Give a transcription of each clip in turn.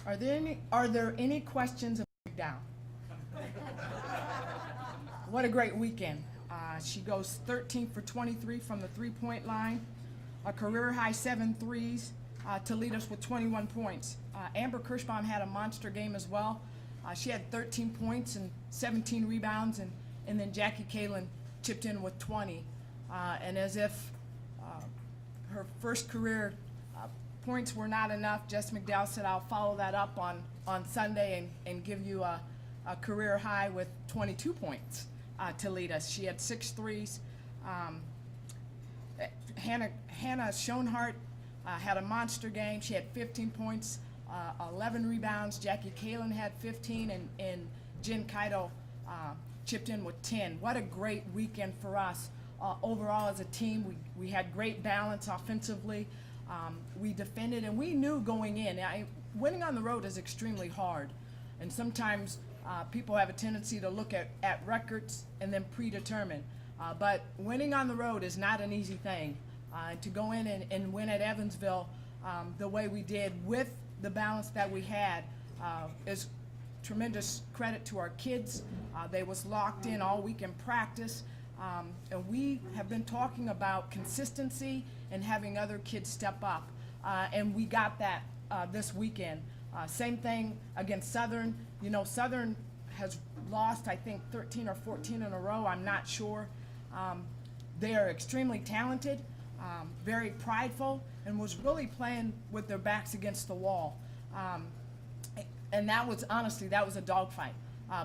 Are there any questions of McDowell? What a great weekend. She goes 13 for 23 from the three-point line, a career-high 7 threes to lead us with 21 points. Amber Kirschbaum had a monster game as well. She had 13 points and 17 rebounds, and then Jackie Kalin chipped in with 20. And as if her first career points were not enough, Jess McDowell said, I'll follow that up on Sunday and give you a career high with 22 points to lead us. She had 6 threes. Hannah Schoenhart had a monster game. She had 15 points, 11 rebounds. Jackie Kalin had 15, and Jen Kaito chipped in with 10. What a great weekend for us. Overall as a team, we had great balance offensively. We defended, and we knew going in, winning on the road is extremely hard. And sometimes people have a tendency to look at records and then predetermine. But winning on the road is not an easy thing. To go in and win at Evansville the way we did with the balance that we had is tremendous credit to our kids. They was locked in all week in practice. And we have been talking about consistency and having other kids step up. And we got that this weekend. Same thing against Southern. You know, Southern has lost, I think, 13 or 14 in a row. I'm not sure. They are extremely talented, very prideful, and was really playing with their backs against the wall. And that was, honestly, that was a dogfight.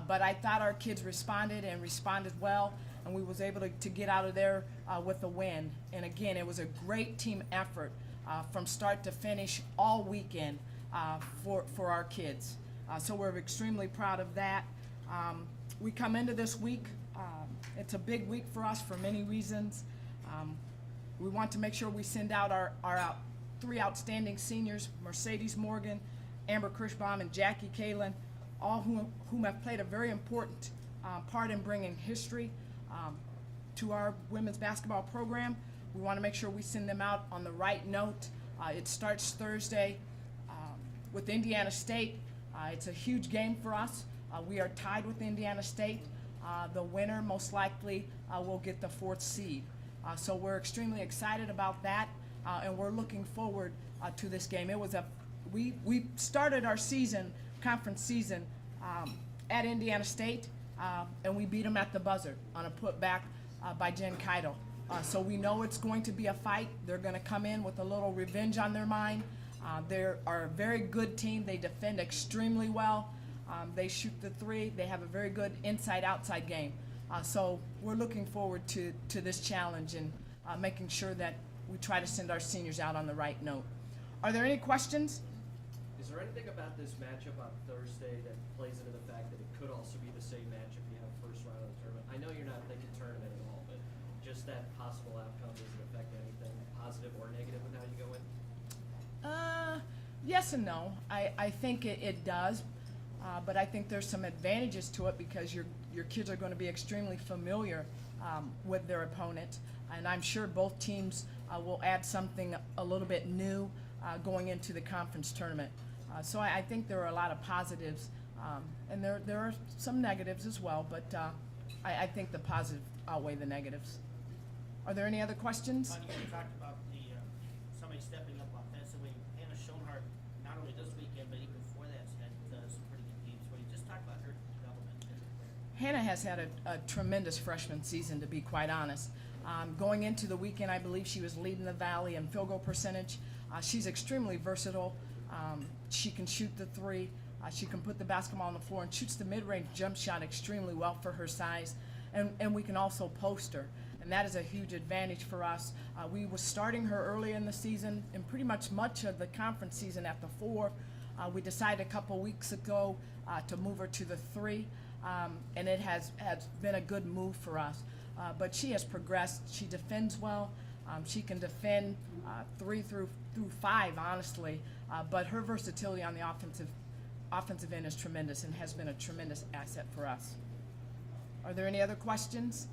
But I thought our kids responded and responded well, and we was able to get out of there with a win. And again, it was a great team effort from start to finish all weekend for our kids. So we're extremely proud of that. We come into this week, it's a big week for us for many reasons. We want to make sure we send out our 3 outstanding seniors, Mercedes Morgan, Amber Kirschbaum, and Jackie Kalin, all whom have played a very important part in bringing history to our women's basketball program. We want to make sure we send them out on the right note. It starts Thursday with Indiana State. It's a huge game for us. We are tied with Indiana State. The winner most likely will get the 4th seed. So we're extremely excited about that, and we're looking forward to this game. It was we started our conference season at Indiana State, and we beat them at the buzzer on a putback by Jen Kaito. So we know it's going to be a fight. They're going to come in with a little revenge on their mind. They are a very good team. They defend extremely well. They shoot the 3. They have a very good inside-outside game. So we're looking forward to this challenge and making sure that we try to send our seniors out on the right note. Are there any questions? Is there anything about this matchup on Thursday that plays into the fact that it could also be the same matchup you have first round of the tournament? I know you're not thinking tournament at all, but just that possible outcome, does it affect anything positive or negative with how you go in? Yes and no. I think it does, but I think there's some advantages to it because your kids are going to be extremely familiar with their opponent, and I'm sure both teams will add something a little bit new going into the conference tournament. So I think there are a lot of positives, and there are some negatives as well, but I think the positives outweigh the negatives. Are there any other questions? Tanya, you talked about somebody stepping up offensively. Hannah Schoenhart, not only this weekend, but even before that, had some pretty good games. So you just talk about her development as a player. Hannah has had a tremendous freshman season, to be quite honest. Going into the weekend, I believe she was leading the Valley in field goal percentage. She's extremely versatile. She can shoot the 3. She can put the basketball on the floor and shoots the mid-range jump shot extremely well for her size. And we can also post her. And that is a huge advantage for us. We were starting her earlier in the season and pretty much of the conference season at the 4. We decided a couple weeks ago to move her to the 3, and it has been a good move for us. But she has progressed. She defends well. She can defend 3 through 5, honestly. But her versatility on the offensive end is tremendous and has been a tremendous asset for us. Are there any other questions?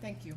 Thank you.